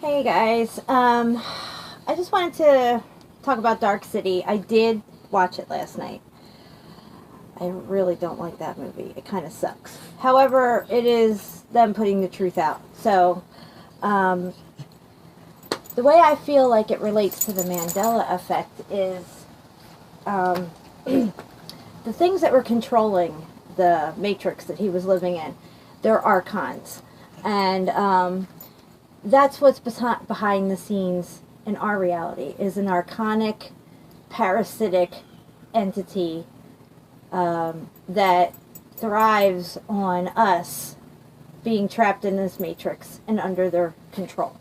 Hey guys, I just wanted to talk about Dark City. I did watch it last night. I really don't like that movie. It kind of sucks. However, it is them putting the truth out. So, the way I feel like it relates to the Mandela effect is the things that were controlling the matrix that he was living in. They're archons. And that's what's behind the scenes in our reality, is an archonic, parasitic entity that thrives on us being trapped in this matrix and under their control,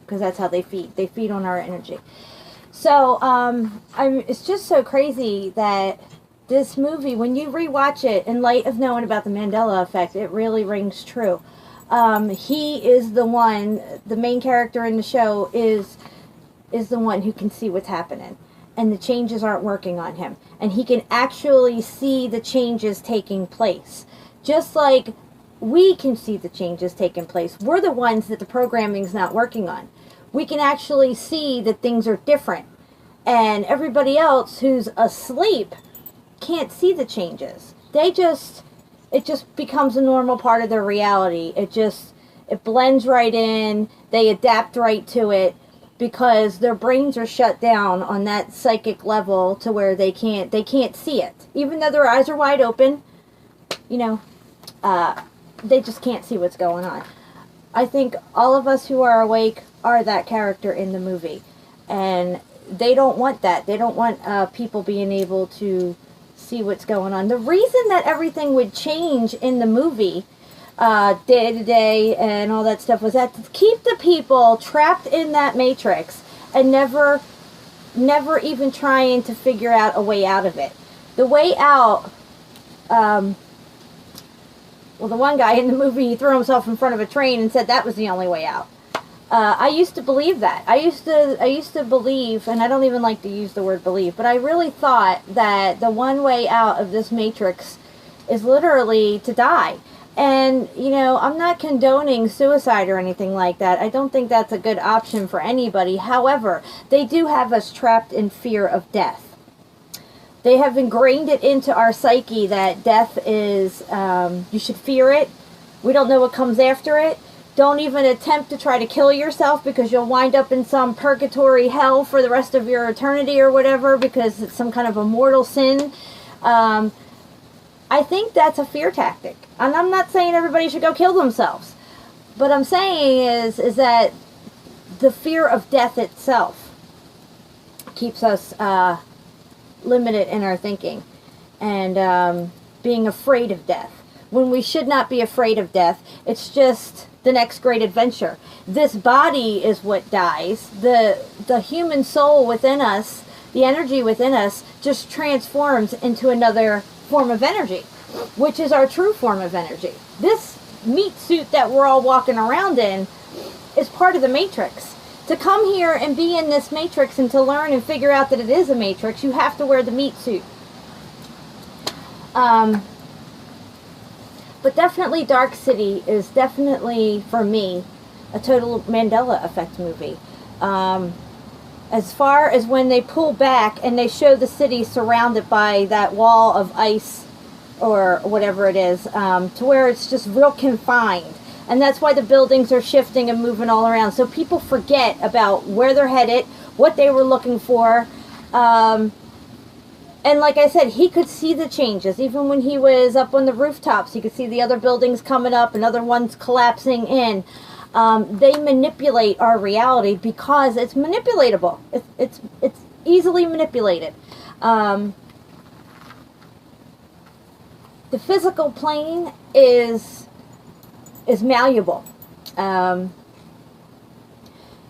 because that's how they feed. They feed on our energy. So it's just so crazy that this movie, when you rewatch it in light of knowing about the Mandela effect, it really rings true. He is the one, the main character in the show is the one who can see what's happening, and the changes aren't working on him, and he can actually see the changes taking place, just like we can see the changes taking place. We're the ones that the programming's not working on. We can actually see that things are different, and everybody else who's asleep can't see the changes. It just becomes a normal part of their reality. It blends right in. They adapt right to it because their brains are shut down on that psychic level to where they can't see it. Even though their eyes are wide open, they just can't see what's going on. I think all of us who are awake are that character in the movie. And they don't want that. They don't want people being able to see what's going on. The reason that everything would change in the movie, day to day and all that stuff, was that to keep the people trapped in that matrix and never even trying to figure out a way out of it. The way out, well, the one guy in the movie, he threw himself in front of a train and said that was the only way out. I used to believe that. I used to believe, and I don't even like to use the word believe, but I really thought that the one way out of this matrix is literally to die. And, I'm not condoning suicide or anything like that. I don't think that's a good option for anybody. However, they do have us trapped in fear of death. They have ingrained it into our psyche that death is, you should fear it. We don't know what comes after it. Don't even attempt to try to kill yourself, because you'll wind up in some purgatory hell for the rest of your eternity or whatever, because it's some kind of a mortal sin. I think that's a fear tactic. And I'm not saying everybody should go kill themselves. But I'm saying is that the fear of death itself keeps us limited in our thinking and being afraid of death, when we should not be afraid of death. It's just the next great adventure. This body is what dies. The human soul within us, the energy within us, just transforms into another form of energy, which is our true form of energy. This meat suit that we're all walking around in is part of the matrix. To come here and be in this matrix and to learn and figure out that it is a matrix, you have to wear the meat suit. But definitely Dark City is definitely, for me, a total Mandela effect movie. As far as when they pull back and they show the city surrounded by that wall of ice or whatever it is, to where it's just real confined. And that's why the buildings are shifting and moving all around. So people forget about where they're headed, what they were looking for. And like I said, he could see the changes. Even when he was up on the rooftops, he could see the other buildings coming up and other ones collapsing in. They manipulate our reality because it's manipulatable. It's easily manipulated. The physical plane is malleable.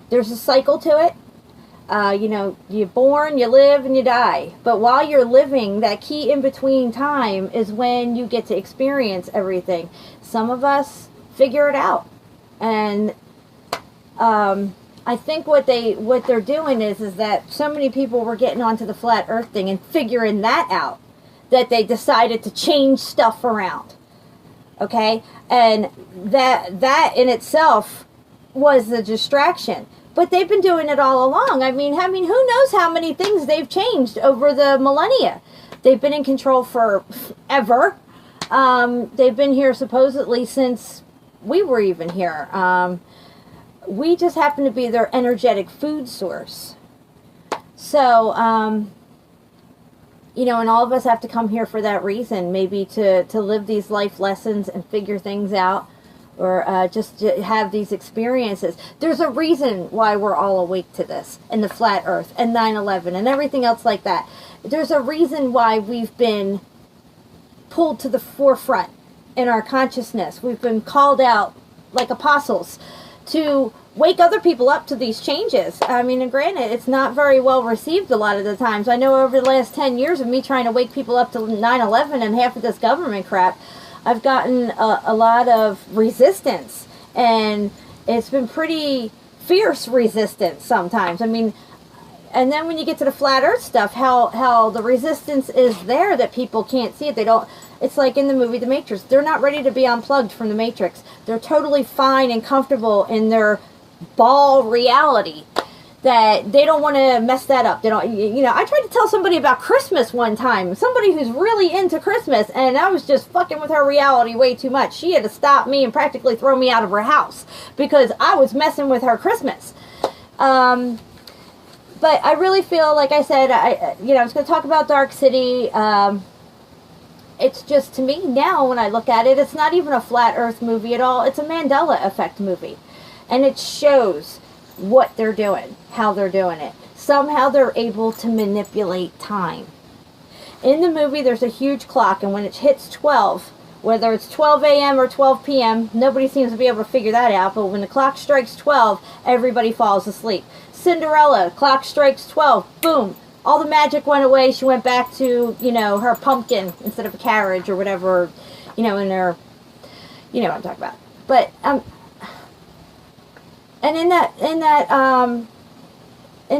There's a cycle to it. You're born, you live, and you die. But while you're living, that key in between time is when you get to experience everything. Some of us figure it out. And I think what they're doing is that so many people were getting onto the flat earth thing and figuring that out, that they decided to change stuff around. Okay? And that in itself was the distraction. But they've been doing it all along. I mean, who knows how many things they've changed over the millennia? They've been in control forever. They've been here supposedly since we were even here. We just happen to be their energetic food source. So, you know, and all of us have to come here for that reason. Maybe to live these life lessons and figure things out. Or just to have these experiences. There's a reason why we're all awake to this. And the flat earth. And 9/11. And everything else like that. There's a reason why we've been pulled to the forefront in our consciousness. We've been called out like apostles to wake other people up to these changes. I mean, and granted, it's not very well received a lot of the times. I know over the last 10 years of me trying to wake people up to 9/11 and half of this government crap, I've gotten a lot of resistance, and it's been pretty fierce resistance sometimes. I mean, and then when you get to the flat earth stuff, how the resistance is there that people can't see it. They don't, it's like in the movie The Matrix. They're not ready to be unplugged from the Matrix. They're totally fine and comfortable in their ball reality. That they don't want to mess that up. They don't, you know, I tried to tell somebody about Christmas one time. Somebody who's really into Christmas, and I was just fucking with her reality way too much. She had to stop me and practically throw me out of her house because I was messing with her Christmas. But I really feel, like I said, I was going to talk about Dark City. It's just, to me now, when I look at it, it's not even a flat earth movie at all. It's a Mandela effect movie. And it shows what they're doing, how they're doing it. Somehow they're able to manipulate time. In the movie, there's a huge clock, and when it hits 12, whether it's 12 a.m. or 12 p.m., nobody seems to be able to figure that out, but when the clock strikes 12, everybody falls asleep. Cinderella, clock strikes 12, boom, all the magic went away. She went back to, you know, her pumpkin instead of a carriage or whatever, you know, in her, you know what I'm talking about. But, and in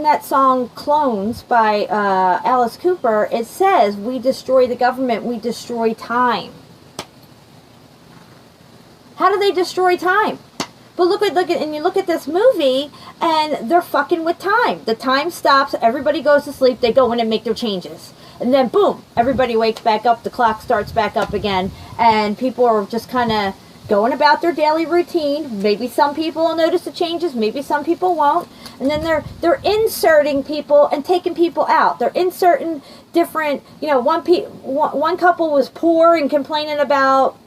that song Clones by Alice Cooper, it says, we destroy the government, we destroy time. How do they destroy time? But look at, and you look at this movie, and they're fucking with time. The time stops, everybody goes to sleep, they go in and make their changes. And then boom, everybody wakes back up, the clock starts back up again, and people are just kind of going about their daily routine. Maybe some people will notice the changes, maybe some people won't. And then they're inserting people and taking people out. They're inserting different, you know, one couple was poor and complaining about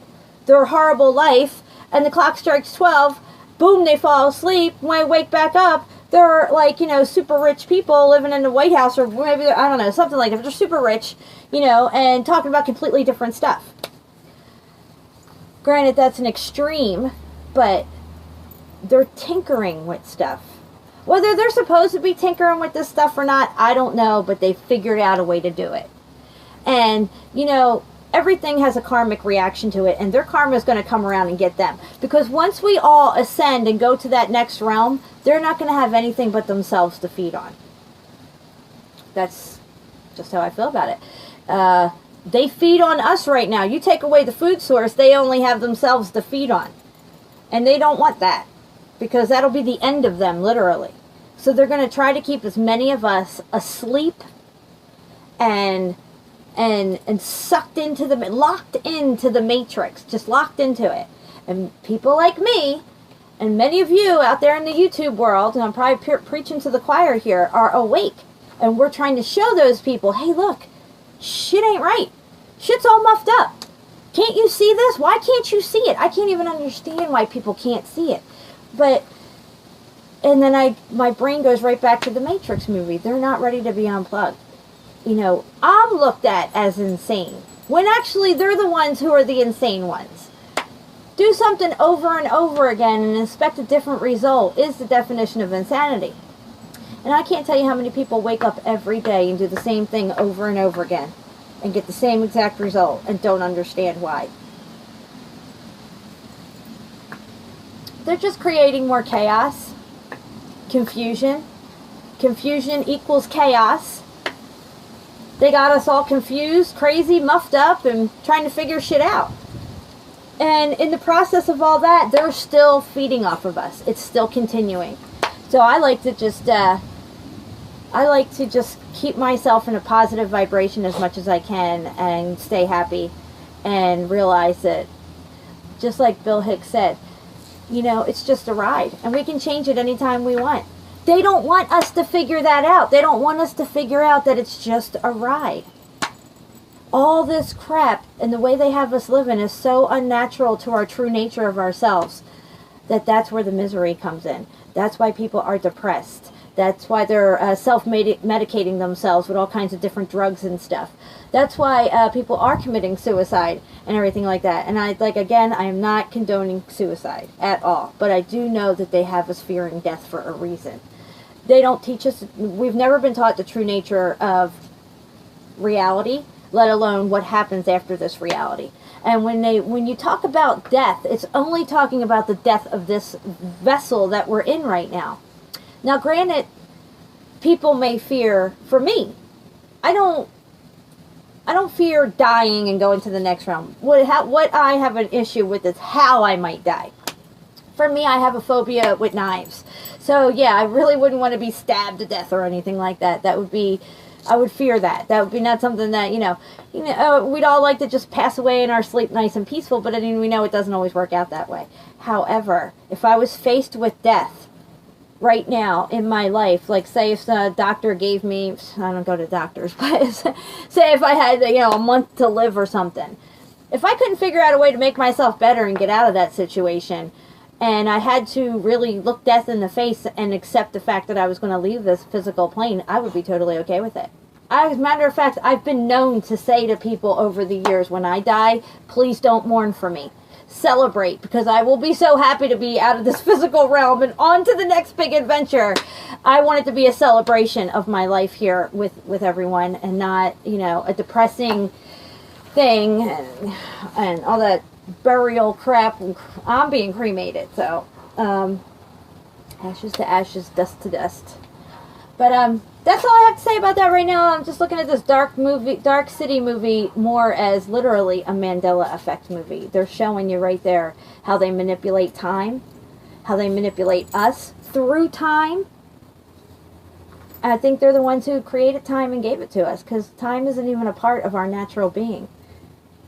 their horrible life, and the clock strikes 12, boom, they fall asleep. When they wake back up, they're like, you know, super rich people living in the White House, or maybe, I don't know, something like that. They're super rich, you know, and talking about completely different stuff. Granted, that's an extreme, but they're tinkering with stuff. Whether they're supposed to be tinkering with this stuff or not, I don't know, but they figured out a way to do it. And, you know, everything has a karmic reaction to it, and their karma is going to come around and get them. Because once we all ascend and go to that next realm, they're not going to have anything but themselves to feed on. That's just how I feel about it. They feed on us right now. You take away the food source, they only have themselves to feed on. And they don't want that, because that'll be the end of them, literally. So they're going to try to keep as many of us asleep and sucked into locked into the matrix, just locked into it. And people like me, and many of you out there in the YouTube world, and I'm probably preaching to the choir here, are awake. And we're trying to show those people, hey, look, shit ain't right. Shit's all muffed up. Can't you see this? Why can't you see it? I can't even understand why people can't see it. But, and then my brain goes right back to the Matrix movie. They're not ready to be unplugged. You know, I'm looked at as insane, when actually they're the ones who are the insane ones. Do something over and over again and expect a different result is the definition of insanity. And I can't tell you how many people wake up every day and do the same thing over and over again and get the same exact result and don't understand why. They're just creating more chaos, confusion. Confusion equals chaos. They got us all confused, crazy, muffed up, and trying to figure shit out. And in the process of all that, they're still feeding off of us. It's still continuing. So I like to just keep myself in a positive vibration as much as I can and stay happy and realize that, just like Bill Hicks said, you know, it's just a ride and we can change it anytime we want. They don't want us to figure that out. They don't want us to figure out that it's just a ride. All this crap and the way they have us living is so unnatural to our true nature of ourselves that's where the misery comes in. That's why people are depressed. That's why they're self-medicating themselves with all kinds of different drugs and stuff. That's why people are committing suicide and everything like that. And again, I am not condoning suicide at all. But I do know that they have us fearing death for a reason. They don't teach us, we've never been taught the true nature of reality, let alone what happens after this reality. And when you talk about death, it's only talking about the death of this vessel that we're in right now. Now, granted, people may fear, for me, I don't fear dying and going to the next realm. What I have an issue with is how I might die. For me, I have a phobia with knives. So, yeah, I really wouldn't want to be stabbed to death or anything like that. That would be, I would fear that. That would be not something that, we'd all like to just pass away in our sleep nice and peaceful, but I mean, we know it doesn't always work out that way. However, if I was faced with death right now in my life, like say if the doctor gave me, I don't go to doctors, but say if I had, a month to live or something, if I couldn't figure out a way to make myself better and get out of that situation, and I had to really look death in the face and accept the fact that I was going to leave this physical plane, I would be totally okay with it. As a matter of fact, I've been known to say to people over the years, when I die, please don't mourn for me. Celebrate, because I will be so happy to be out of this physical realm and on to the next big adventure. I want it to be a celebration of my life here with everyone, and not, a depressing thing and all that burial crap. I'm being cremated, so ashes to ashes, dust to dust. But that's all I have to say about that right now. I'm just looking at this Dark City movie more as literally a Mandela effect movie. They're showing you right there how they manipulate time, how they manipulate us through time. I think they're the ones who created time and gave it to us, because time isn't even a part of our natural being.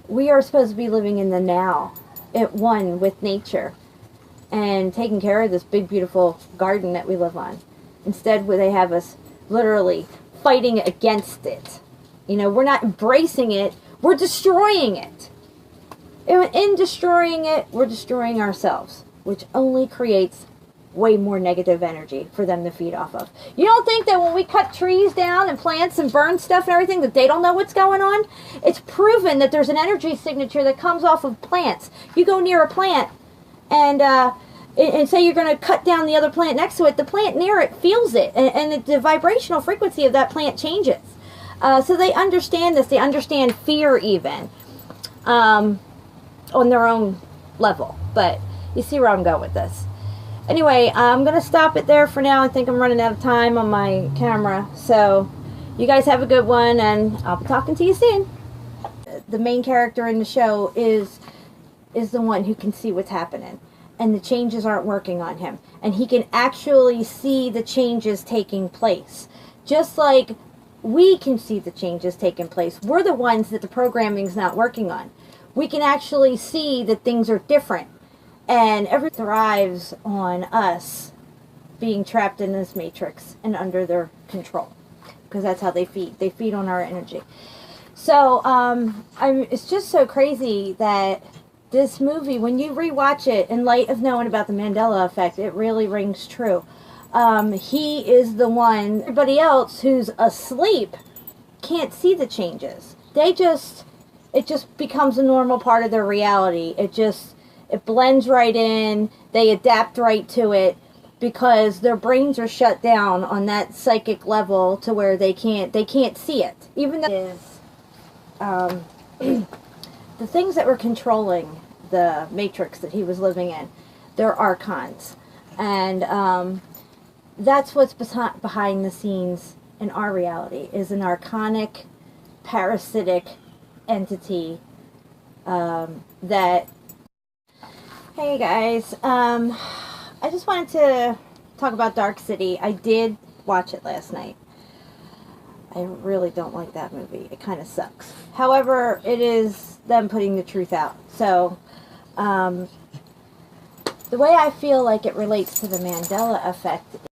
We are supposed to be living in the now, at one with nature, and taking care of this big, beautiful garden that we live on. Instead, they have us literally fighting against it. We're not embracing it, we're destroying it. In destroying it, we're destroying ourselves, which only creates way more negative energy for them to feed off of. You don't think that when we cut trees down and plants and burn stuff and everything that they don't know what's going on? It's proven that there's an energy signature that comes off of plants. You go near a plant and say you're going to cut down the other plant next to it, the plant near it feels it, and the vibrational frequency of that plant changes. So they understand this. They understand fear even on their own level. But you see where I'm going with this. Anyway, I'm going to stop it there for now. I think I'm running out of time on my camera. So you guys have a good one, and I'll be talking to you soon. The main character in the show is the one who can see what's happening, and the changes aren't working on him. And he can actually see the changes taking place. Just like we can see the changes taking place. We're the ones that the programming's not working on. We can actually see that things are different. And everything thrives on us being trapped in this matrix and under their control. Because that's how they feed. They feed on our energy. So, it's just so crazy that this movie, when you rewatch it, in light of knowing about the Mandela effect, it really rings true. He is the one, everybody else who's asleep can't see the changes. It just becomes a normal part of their reality. It blends right in. They adapt right to it because their brains are shut down on that psychic level to where they can't see it. Even though the things that were controlling the matrix that he was living in, they're archons. And that's what's behind the scenes in our reality, is an archonic, parasitic entity that... Hey guys, I just wanted to talk about Dark City. I did watch it last night. I really don't like that movie. It kind of sucks. However, it is them putting the truth out. So, the way I feel like it relates to the Mandela effect